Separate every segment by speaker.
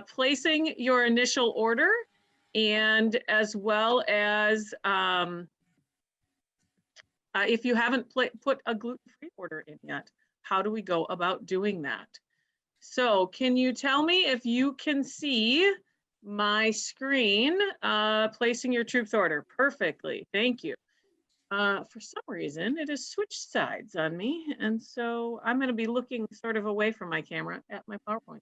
Speaker 1: placing your initial order, and as well as if you haven't put a gluten-free order in yet, how do we go about doing that? So can you tell me if you can see my screen, placing your troops order? Perfectly, thank you. For some reason, it has switched sides on me, and so I'm going to be looking sort of away from my camera at my PowerPoint.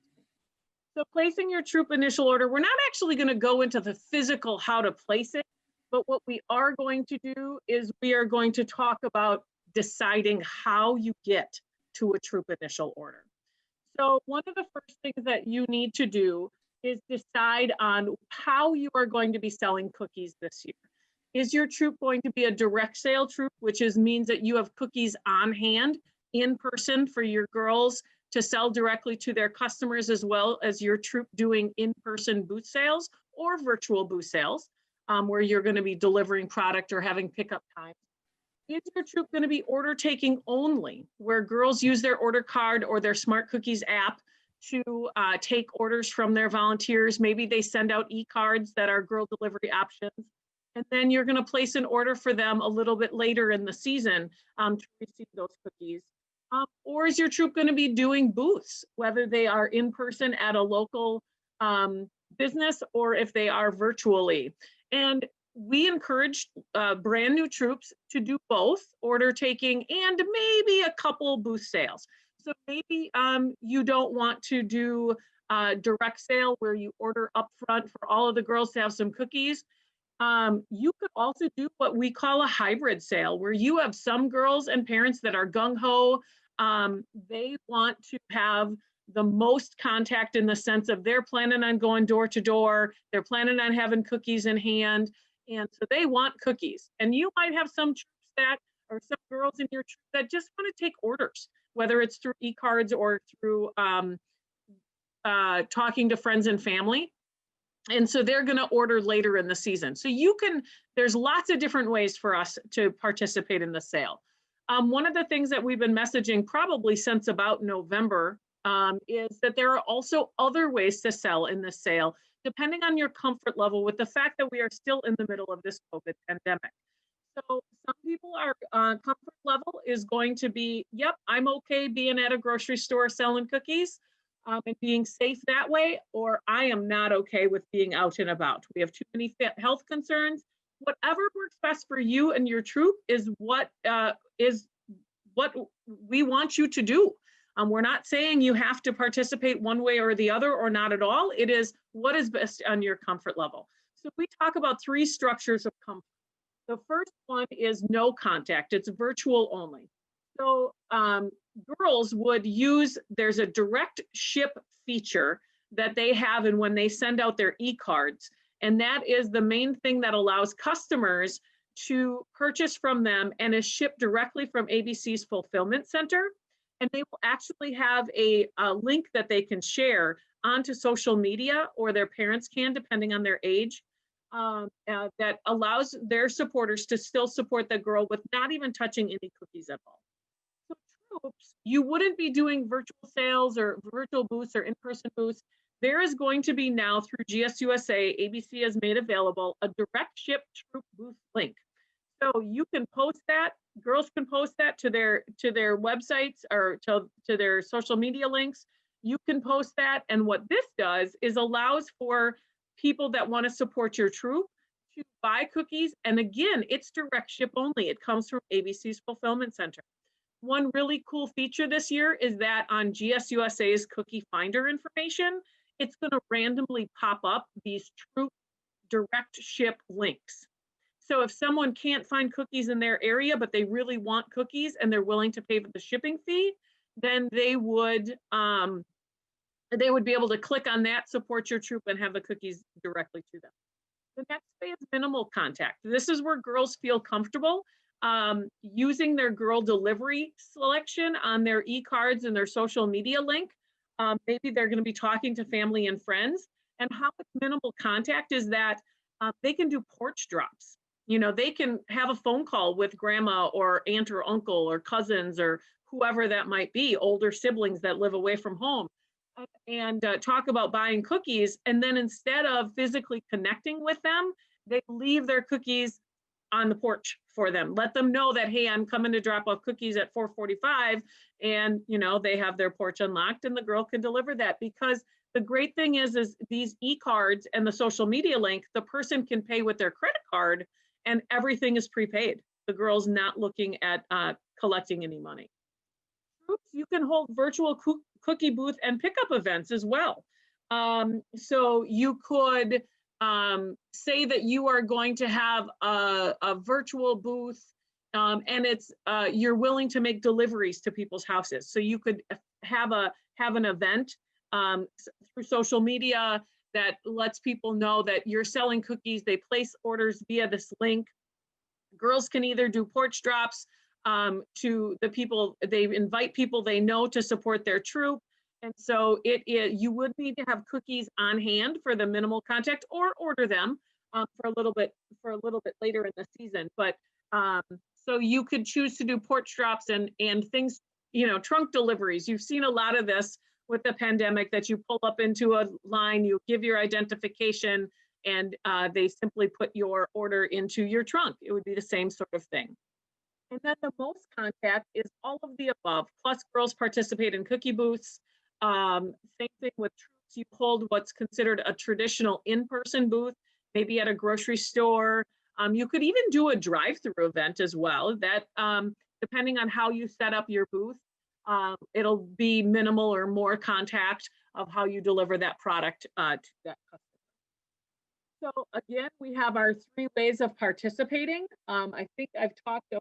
Speaker 1: So placing your troop initial order, we're not actually going to go into the physical how to place it, but what we are going to do is we are going to talk about deciding how you get to a troop initial order. So one of the first things that you need to do is decide on how you are going to be selling cookies this year. Is your troop going to be a direct sale troop, which means that you have cookies on hand in person for your girls to sell directly to their customers, as well as your troop doing in-person booth sales or virtual booth sales, where you're going to be delivering product or having pickup time? Is your troop going to be order taking only, where girls use their order card or their Smart Cookies app to take orders from their volunteers? Maybe they send out e-cards that are girl delivery options. And then you're going to place an order for them a little bit later in the season to receive those cookies. Or is your troop going to be doing booths, whether they are in person at a local business or if they are virtually? And we encourage brand new troops to do both order taking and maybe a couple booth sales. So maybe you don't want to do direct sale where you order upfront for all of the girls to have some cookies. You could also do what we call a hybrid sale, where you have some girls and parents that are gung-ho. They want to have the most contact in the sense of they're planning on going door to door. They're planning on having cookies in hand. And so they want cookies. And you might have some troops that, or some girls in your troop that just want to take orders, whether it's through e-cards or through talking to friends and family. And so they're going to order later in the season. So you can, there's lots of different ways for us to participate in the sale. One of the things that we've been messaging probably since about November is that there are also other ways to sell in this sale, depending on your comfort level with the fact that we are still in the middle of this COVID pandemic. So some people are comfort level is going to be, yep, I'm okay being at a grocery store selling cookies and being safe that way, or I am not okay with being out and about. We have too many health concerns. Whatever works best for you and your troop is what we want you to do. We're not saying you have to participate one way or the other or not at all. It is what is best on your comfort level. So we talk about 3 structures of comfort. The first one is no contact. It's virtual only. So girls would use, there's a direct ship feature that they have, and when they send out their e-cards, and that is the main thing that allows customers to purchase from them and is shipped directly from ABC's fulfillment center. And they will actually have a link that they can share onto social media, or their parents can, depending on their age, that allows their supporters to still support the girl with not even touching any cookies at all. So troops, you wouldn't be doing virtual sales or virtual booths or in-person booths. There is going to be now, through GSUSA, ABC has made available a direct ship troop booth link. So you can post that, girls can post that to their websites or to their social media links. You can post that, and what this does is allows for people that want to support your troop to buy cookies. And again, it's direct ship only. It comes from ABC's fulfillment center. One really cool feature this year is that on GSUSA's cookie finder information, it's going to randomly pop up these troop direct ship links. So if someone can't find cookies in their area, but they really want cookies and they're willing to pay for the shipping fee, then they would be able to click on that, support your troop, and have the cookies directly to them. The next way is minimal contact. This is where girls feel comfortable using their girl delivery selection on their e-cards and their social media link. Maybe they're going to be talking to family and friends. And how it's minimal contact is that they can do porch drops. You know, they can have a phone call with grandma or aunt or uncle or cousins or whoever that might be, older siblings that live away from home. and talk about buying cookies. And then instead of physically connecting with them, they leave their cookies on the porch for them. Let them know that, hey, I'm coming to drop off cookies at 4:45, and they have their porch unlocked, and the girl can deliver that. Because the great thing is these e-cards and the social media link, the person can pay with their credit card, and everything is prepaid. The girl's not looking at collecting any money. You can hold virtual cookie booth and pickup events as well. So you could say that you are going to have a virtual booth, and it's you're willing to make deliveries to people's houses. So you could have an event through social media that lets people know that you're selling cookies. They place orders via this link. Girls can either do porch drops to the people, they invite people they know to support their troop. And so you would need to have cookies on hand for the minimal contact, or order them for a little bit later in the season. But so you could choose to do porch drops and things, trunk deliveries. You've seen a lot of this with the pandemic, that you pull up into a line, you give your identification, and they simply put your order into your trunk. It would be the same sort of thing. And then the most contact is all of the above, plus girls participate in cookie booths. Same thing with troops. You hold what's considered a traditional in-person booth, maybe at a grocery store. You could even do a drive-through event as well. That, depending on how you set up your booth, it'll be minimal or more contact of how you deliver that product to that customer. So again, we have our 3 ways of participating. I think I've talked a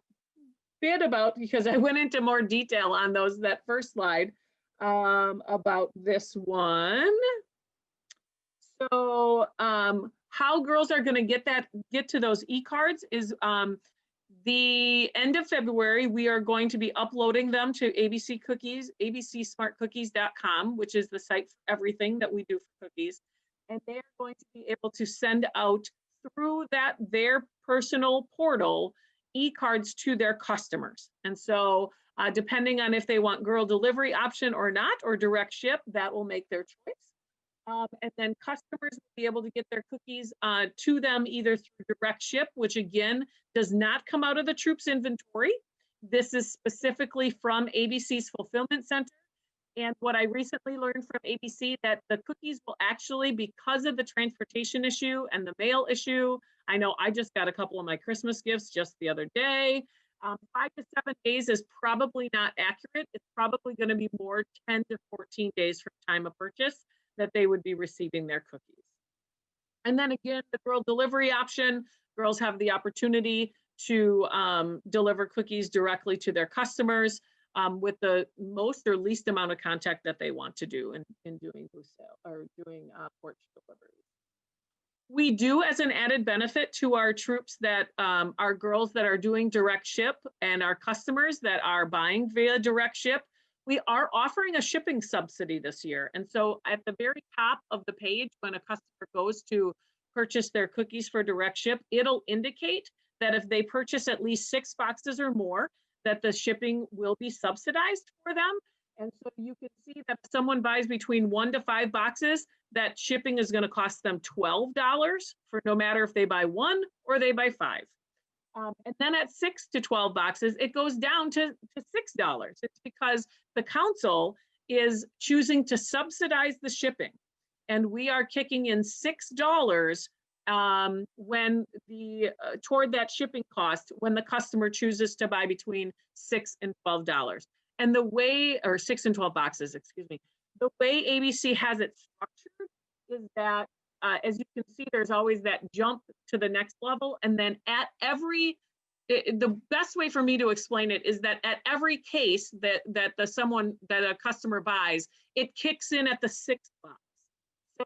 Speaker 1: bit about, because I went into more detail on that first slide, about this one. So how girls are going to get to those e-cards is the end of February. We are going to be uploading them to ABC Cookies, abcsmartcookies.com, which is the site for everything that we do for cookies. And they are going to be able to send out through their personal portal e-cards to their customers. And so depending on if they want girl delivery option or not, or direct ship, that will make their choice. And then customers will be able to get their cookies to them either through direct ship, which again does not come out of the troops inventory. This is specifically from ABC's fulfillment center. And what I recently learned from ABC, that the cookies will actually, because of the transportation issue and the mail issue, I know I just got a couple of my Christmas gifts just the other day. 5 to 7 days is probably not accurate. It's probably going to be more 10 to 14 days from time of purchase that they would be receiving their cookies. And then again, the girl delivery option, girls have the opportunity to deliver cookies directly to their customers with the most or least amount of contact that they want to do in doing booth sale or doing porch delivery. We do, as an added benefit to our troops that are girls that are doing direct ship and our customers that are buying via direct ship, we are offering a shipping subsidy this year. And so at the very top of the page, when a customer goes to purchase their cookies for direct ship, it'll indicate that if they purchase at least 6 boxes or more, that the shipping will be subsidized for them. And so you can see that if someone buys between 1 to 5 boxes, that shipping is going to cost them $12 for no matter if they buy 1 or they buy 5. And then at 6 to 12 boxes, it goes down to $6. It's because the council is choosing to subsidize the shipping. And we are kicking in $6 when toward that shipping cost when the customer chooses to buy between $6 and $12. And the way, or 6 and 12 boxes, excuse me, the way ABC has it structured is that, as you can see, there's always that jump to the next level. And then at the best way for me to explain it is that at every case that a customer buys, it kicks in at the 6th box.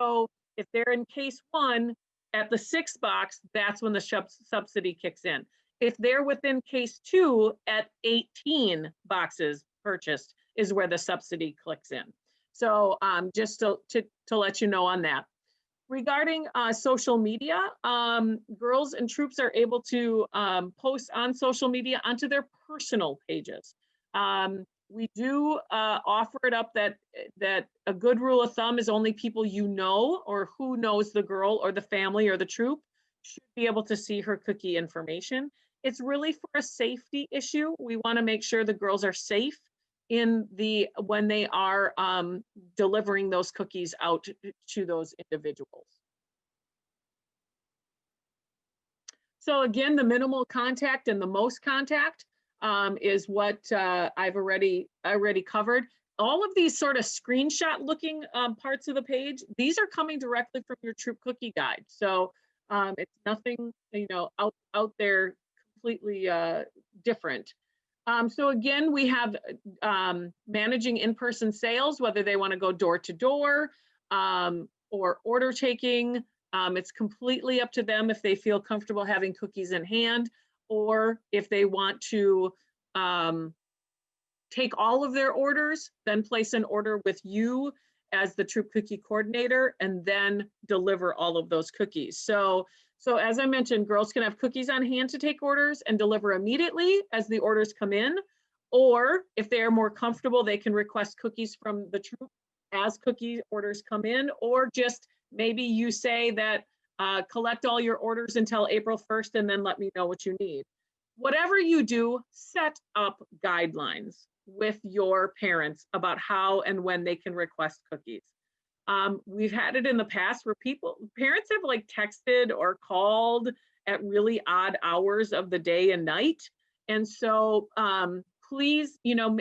Speaker 1: So if they're in case 1 at the 6th box, that's when the subsidy kicks in. If they're within case 2 at 18 boxes purchased is where the subsidy clicks in. So just to let you know on that. Regarding social media, girls and troops are able to post on social media onto their personal pages. We do offer it up that a good rule of thumb is only people you know or who knows the girl or the family or the troop should be able to see her cookie information. It's really for a safety issue. We want to make sure the girls are safe when they are delivering those cookies out to those individuals. So again, the minimal contact and the most contact is what I've already covered. All of these sort of screenshot looking parts of the page, these are coming directly from your Troop Cookie Guide. So it's nothing, out there completely different. So again, we have managing in-person sales, whether they want to go door to door or order taking. It's completely up to them if they feel comfortable having cookies in hand, or if they want to take all of their orders, then place an order with you as the Troop Cookie Coordinator, and then deliver all of those cookies. So as I mentioned, girls can have cookies on hand to take orders and deliver immediately as the orders come in, or if they are more comfortable, they can request cookies from the troop as cookie orders come in, or just maybe you say that collect all your orders until April 1st and then let me know what you need. Whatever you do, set up guidelines with your parents about how and when they can request cookies. We've had it in the past where parents have like texted or called at really odd hours of the day and night. And so please,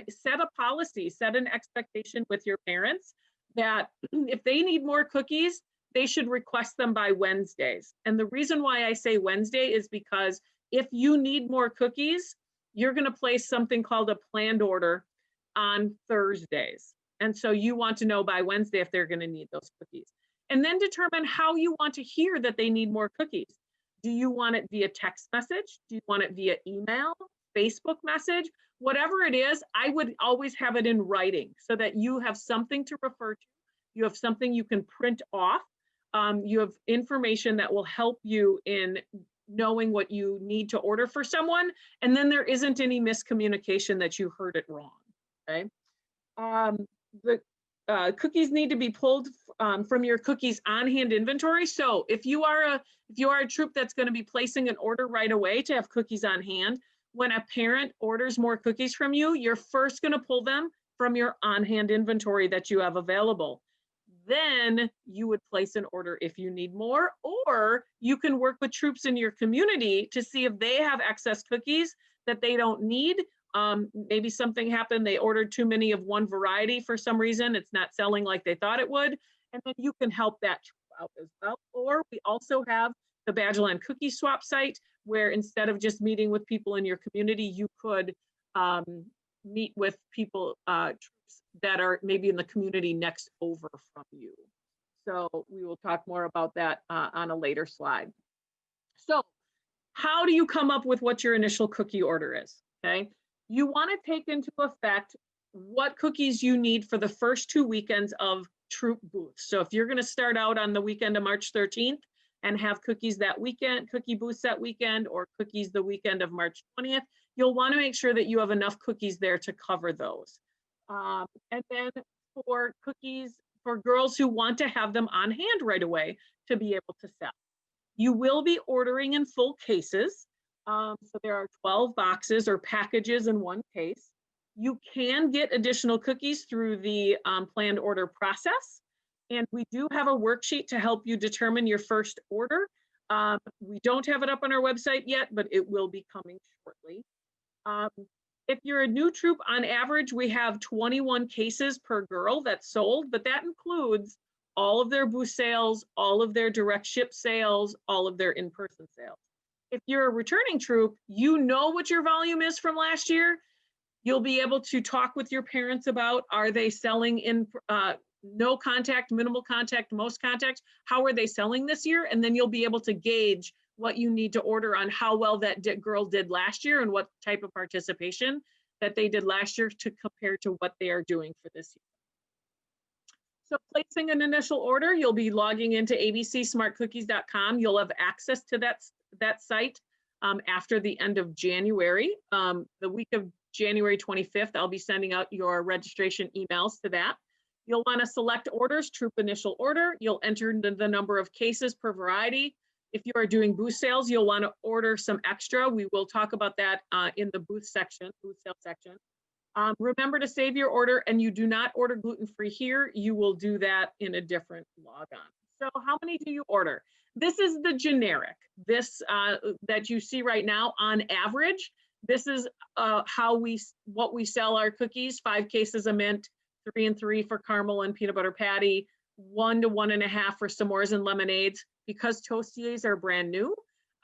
Speaker 1: set a policy, set an expectation with your parents that if they need more cookies, they should request them by Wednesdays. And the reason why I say Wednesday is because if you need more cookies, you're going to place something called a planned order on Thursdays. And so you want to know by Wednesday if they're going to need those cookies. And then determine how you want to hear that they need more cookies. Do you want it via text message? Do you want it via email, Facebook message? Whatever it is, I would always have it in writing so that you have something to refer to. You have something you can print off. You have information that will help you in knowing what you need to order for someone. And then there isn't any miscommunication that you heard it wrong, okay? The cookies need to be pulled from your cookies on hand inventory. So if you are a troop that's going to be placing an order right away to have cookies on hand, when a parent orders more cookies from you, you're first going to pull them from your on hand inventory that you have available. Then you would place an order if you need more, or you can work with troops in your community to see if they have excess cookies that they don't need. Maybe something happened, they ordered too many of one variety for some reason, it's not selling like they thought it would, and then you can help that troop out as well. Or we also have the Badgerland Cookie Swap site, where instead of just meeting with people in your community, you could meet with people, troops that are maybe in the community next over from you. So we will talk more about that on a later slide. So how do you come up with what your initial cookie order is? Okay, you want to take into effect what cookies you need for the first 2 weekends of troop booths. So if you're going to start out on the weekend of March 13th and have cookies that weekend, cookie booths that weekend, or cookies the weekend of March 20th, you'll want to make sure that you have enough cookies there to cover those. And then for cookies, for girls who want to have them on hand right away to be able to sell, you will be ordering in full cases. So there are 12 boxes or packages in one case. You can get additional cookies through the planned order process. And we do have a worksheet to help you determine your first order. We don't have it up on our website yet, but it will be coming shortly. If you're a new troop, on average, we have 21 cases per girl that's sold, but that includes all of their booth sales, all of their direct ship sales, all of their in-person sales. If you're a returning troop, you know what your volume is from last year. You'll be able to talk with your parents about, are they selling in no contact, minimal contact, most contact? How are they selling this year? And then you'll be able to gauge what you need to order on how well that girl did last year and what type of participation that they did last year to compare to what they are doing for this year. So placing an initial order, you'll be logging into abcsmartcookies.com. You'll have access to that site after the end of January. The week of January 25th. I'll be sending out your registration emails to that. You'll want to select orders, troop initial order. You'll enter the number of cases per variety. If you are doing booth sales, you'll want to order some extra. We will talk about that in the booth section, booth sales section. Remember to save your order, and you do not order gluten-free here. You will do that in a different logon. So how many do you order? This is the generic. This that you see right now on average. This is what we sell our cookies: 5 cases of mint, 3 and 3 for caramel and peanut butter patty, 1 to 1.5 for s'mores and lemonades. Because tostiers are brand new,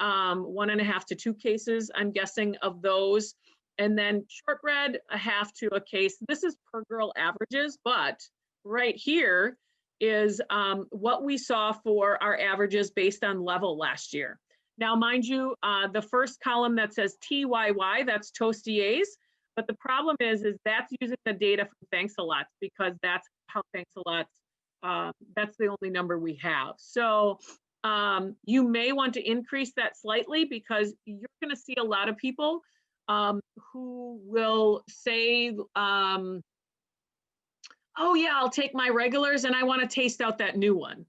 Speaker 1: 1.5 to 2 cases, I'm guessing, of those. And then shortbread, 1/2 to a case. This is per girl averages, but right here is what we saw for our averages based on level last year. Now, mind you, the first column that says TYY, that's tostiers. But the problem is that's using the data from Thanks a Lot, because that's how Thanks a Lot, that's the only number we have. So you may want to increase that slightly, because you're going to see a lot of people who will say, oh yeah, I'll take my regulars and I want to taste out that new one.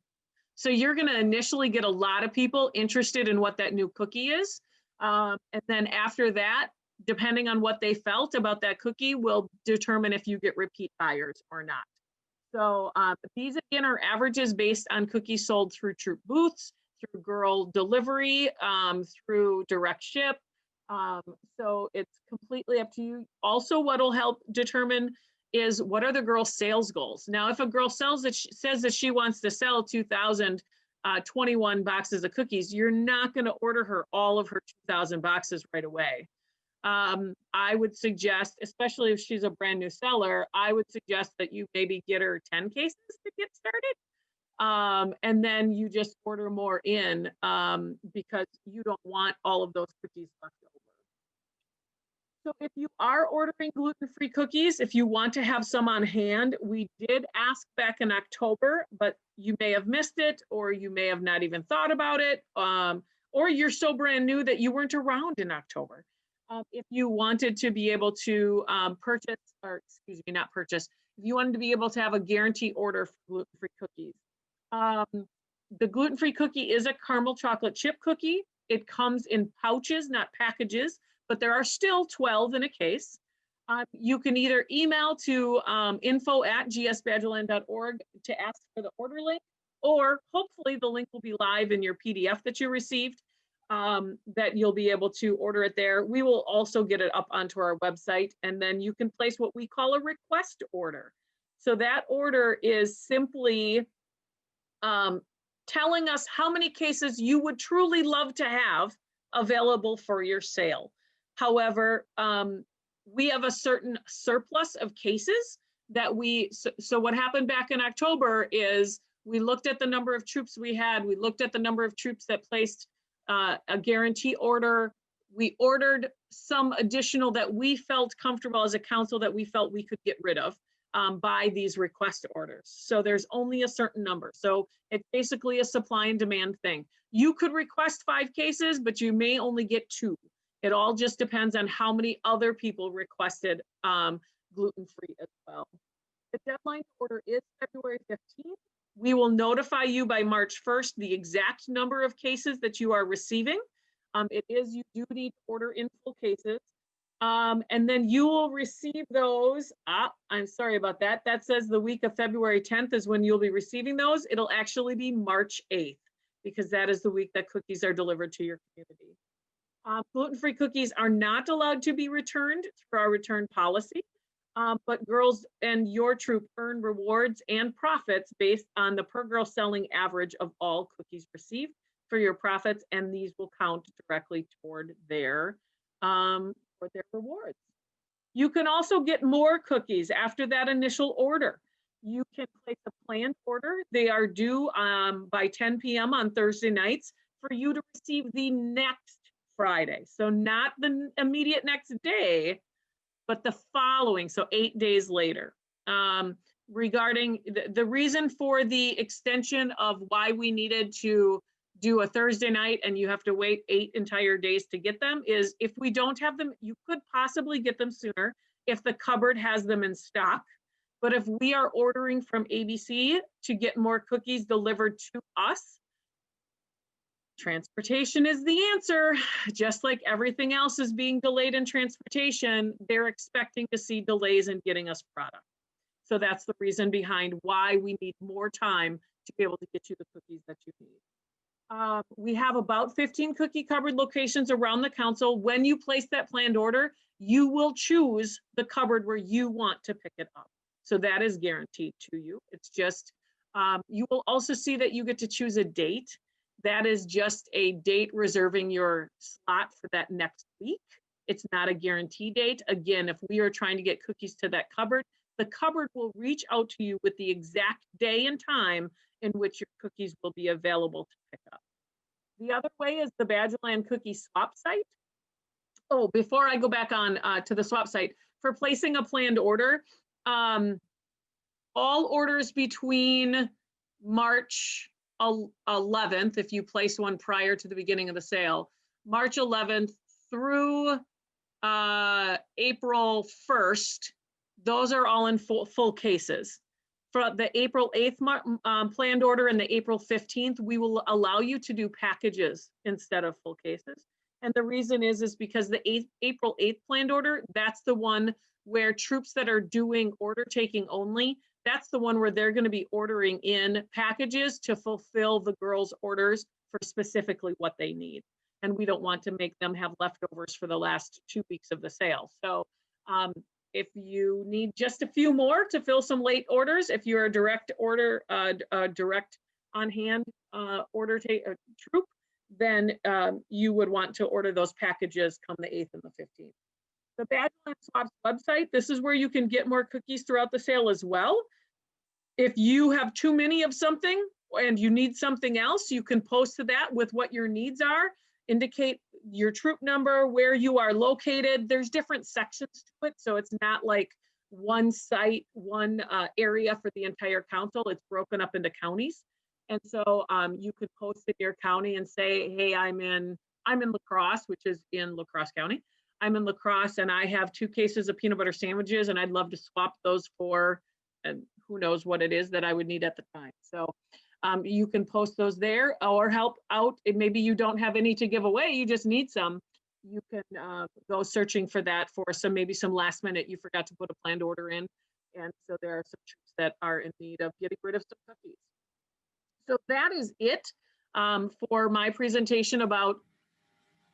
Speaker 1: So you're going to initially get a lot of people interested in what that new cookie is. And then after that, depending on what they felt about that cookie, will determine if you get repeat buyers or not. So these again are averages based on cookies sold through troop booths, through girl delivery, through direct ship. So it's completely up to you. Also, what will help determine is what are the girl's sales goals. Now, if a girl says that she wants to sell 2,021 boxes of cookies, you're not going to order her all of her 2,000 boxes right away. I would suggest, especially if she's a brand new seller, I would suggest that you maybe get her 10 cases to get started. And then you just order more in because you don't want all of those cookies left over. So if you are ordering gluten-free cookies, if you want to have some on hand, we did ask back in October, but you may have missed it, or you may have not even thought about it, or you're so brand new that you weren't around in October. If you wanted to be able to purchase, or excuse me, not purchase, if you wanted to be able to have a guarantee order for gluten-free cookies. The gluten-free cookie is a caramel chocolate chip cookie. It comes in pouches, not packages, but there are still 12 in a case. You can either email to info@gsbadgerland.org to ask for the order link, or hopefully the link will be live in your PDF that you received, that you'll be able to order it there. We will also get it up onto our website, and then you can place what we call a request order. So that order is simply telling us how many cases you would truly love to have available for your sale. However, we have a certain surplus of cases that so what happened back in October is we looked at the number of troops we had, we looked at the number of troops that placed a guarantee order. We ordered some additional that we felt comfortable as a council that we felt we could get rid of by these request orders. So there's only a certain number. So it's basically a supply and demand thing. You could request 5 cases, but you may only get 2. It all just depends on how many other people requested gluten-free as well. The deadline to order is February 15th. We will notify you by March 1st the exact number of cases that you are receiving. You do need to order in full cases. And then you will receive those. I'm sorry about that. That says the week of February 10th is when you'll be receiving those. It'll actually be March 8th, because that is the week that cookies are delivered to your community. Gluten-free cookies are not allowed to be returned through our return policy, but girls and your troop earn rewards and profits based on the per girl selling average of all cookies received for your profits, and these will count directly toward their rewards. You can also get more cookies after that initial order. You can place a planned order. They are due by 10 p.m. on Thursday nights for you to receive the next Friday. So not the immediate next day, but the following, so 8 days later. Regarding the reason for the extension of why we needed to do a Thursday night and you have to wait 8 entire days to get them, is if we don't have them, you could possibly get them sooner if the cupboard has them in stock. But if we are ordering from ABC to get more cookies delivered to us, transportation is the answer. Just like everything else is being delayed in transportation, they're expecting to see delays in getting us product. So that's the reason behind why we need more time to be able to get you the cookies that you need. We have about 15 cookie cupboard locations around the council. When you place that planned order, you will choose the cupboard where you want to pick it up. So that is guaranteed to you. It's just, you will also see that you get to choose a date. That is just a date reserving your slot for that next week. It's not a guarantee date. Again, if we are trying to get cookies to that cupboard, the cupboard will reach out to you with the exact day and time in which your cookies will be available to pick up. The other way is the Badgerland Cookie Swap site. Oh, before I go back on to the swap site, for placing a planned order, all orders between March 11th, if you place one prior to the beginning of the sale, March 11th through April 1st, those are all in full cases. For the April 8th planned order and the April 15th, we will allow you to do packages instead of full cases. And the reason is because the April 8th planned order, that's the one where troops that are doing order taking only, that's the one where they're going to be ordering in packages to fulfill the girls' orders for specifically what they need. And we don't want to make them have leftovers for the last 2 weeks of the sale. So if you need just a few more to fill some late orders, if you're a direct order, direct on hand troop, then you would want to order those packages come the 8th and the 15th. The Badgerland Swaps website, this is where you can get more cookies throughout the sale as well. If you have too many of something and you need something else, you can post to that with what your needs are, indicate your troop number, where you are located. There's different sections to it, so it's not like one site, one area for the entire council. It's broken up into counties. And so you could post in your county and say, hey, I'm in La Crosse, which is in La Crosse County. I'm in La Crosse and I have 2 cases of peanut butter sandwiches and I'd love to swap those for, and who knows what it is that I would need at the time. So you can post those there or help out. Maybe you don't have any to give away, you just need some. You can go searching for that for maybe some last minute, you forgot to put a planned order in. And so there are some troops that are in need of getting rid of some cookies. So that is it for my presentation about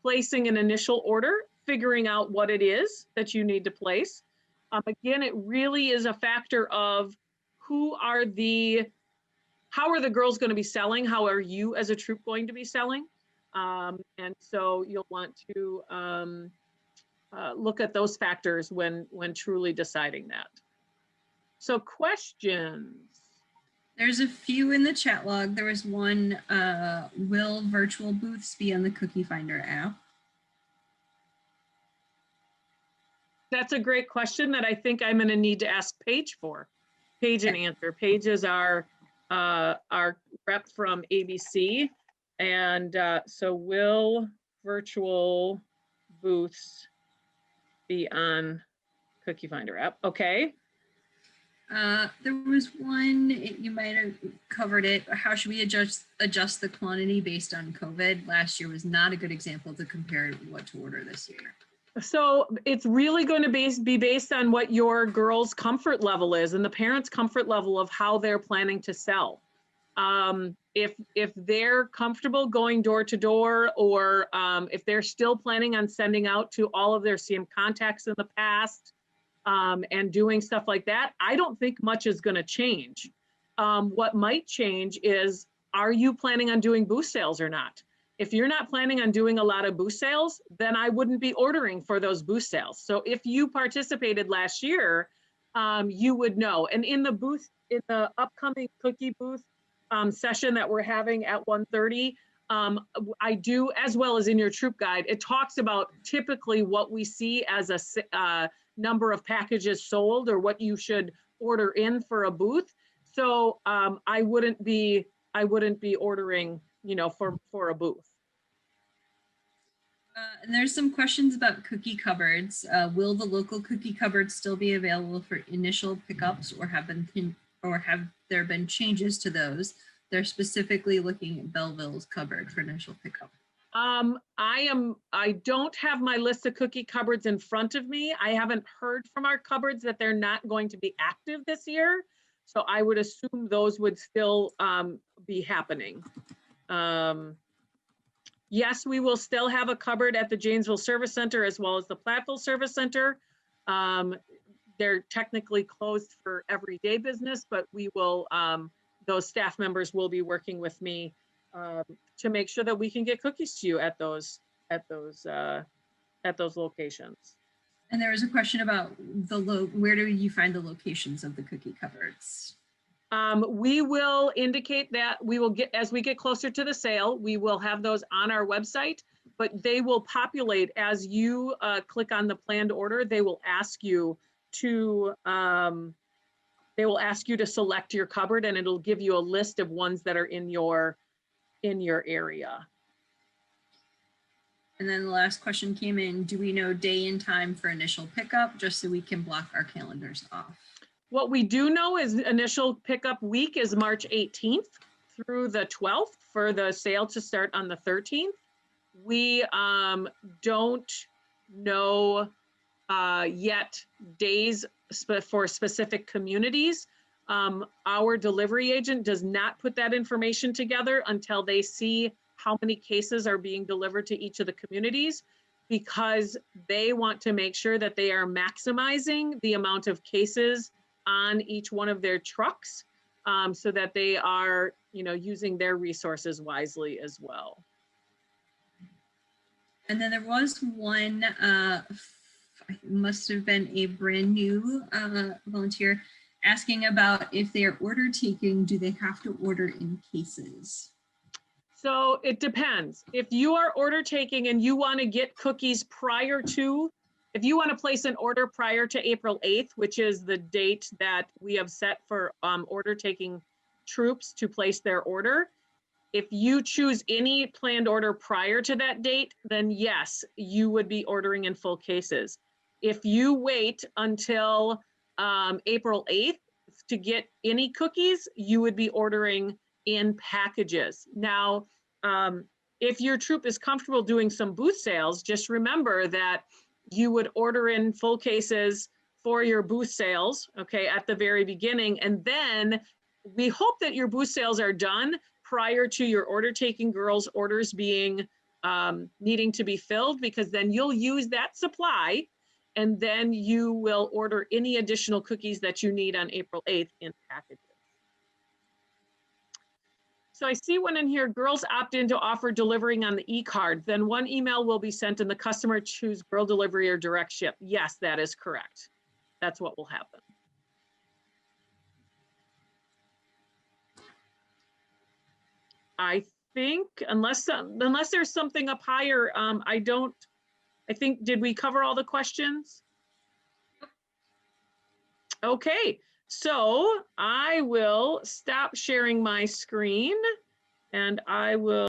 Speaker 1: placing an initial order, figuring out what it is that you need to place. Again, it really is a factor of how are the girls going to be selling? How are you as a troop going to be selling? And so you'll want to look at those factors when truly deciding that. So questions?
Speaker 2: There's a few in the chat log. There was one, will virtual booths be on the Cookie Finder app?
Speaker 1: That's a great question that I think I'm going to need to ask Paige for. Paige and answer. Paige is our rep from ABC. And so will virtual booths be on Cookie Finder app? Okay.
Speaker 2: There was one, you might have covered it. How should we adjust the quantity based on COVID? Last year was not a good example to compare what to order this year.
Speaker 1: So it's really going to be based on what your girl's comfort level is and the parents' comfort level of how they're planning to sell. If they're comfortable going door to door, or if they're still planning on sending out to all of their CM contacts in the past and doing stuff like that, I don't think much is going to change. What might change is, are you planning on doing booth sales or not? If you're not planning on doing a lot of booth sales, then I wouldn't be ordering for those booth sales. So if you participated last year, you would know. And in the upcoming cookie booth session that we're having at 1:30, I do, as well as in your troop guide, it talks about typically what we see as a number of packages sold or what you should order in for a booth. So I wouldn't be ordering for a booth.
Speaker 2: And there's some questions about cookie cupboards. Will the local cookie cupboards still be available for initial pickups, or have there been changes to those? They're specifically looking at Belleville's cupboard for initial pickup.
Speaker 1: I don't have my list of cookie cupboards in front of me. I haven't heard from our cupboards that they're not going to be active this year. So I would assume those would still be happening. Yes, we will still have a cupboard at the Janesville Service Center as well as the Platteville Service Center. They're technically closed for everyday business, but we will, those staff members will be working with me to make sure that we can get cookies to you at those locations.
Speaker 2: And there was a question about where do you find the locations of the cookie cupboards?
Speaker 1: We will indicate that we will get, as we get closer to the sale, we will have those on our website, but they will populate as you click on the planned order. They will ask you to select your cupboard, and it'll give you a list of ones that are in your area.
Speaker 2: And then the last question came in, do we know day and time for initial pickup, just so we can block our calendars off?
Speaker 1: What we do know is initial pickup week is March 18th through the 12th for the sale to start on the 13th. We don't know yet days for specific communities. Our delivery agent does not put that information together until they see how many cases are being delivered to each of the communities, because they want to make sure that they are maximizing the amount of cases on each one of their trucks, so that they are, using their resources wisely as well.
Speaker 2: And then there was one, must have been a brand new volunteer asking about if they are order taking, do they have to order in cases?
Speaker 1: So it depends. If you are order taking and you want to get cookies if you want to place an order prior to April 8th, which is the date that we have set for order taking troops to place their order, if you choose any planned order prior to that date, then yes, you would be ordering in full cases. If you wait until April 8th to get any cookies, you would be ordering in packages. Now, if your troop is comfortable doing some booth sales, just remember that you would order in full cases for your booth sales, okay, at the very beginning. And then we hope that your booth sales are done prior to your order taking girls' orders being needing to be filled, because then you'll use that supply and then you will order any additional cookies that you need on April 8th in packages. So I see one in here, girls opt in to offer delivering on the e-card. Then one email will be sent and the customer choose girl delivery or direct ship. Yes, that is correct. That's what will happen. I think unless there's something up higher, I think, did we cover all the questions? Okay, so I will stop sharing my screen and I will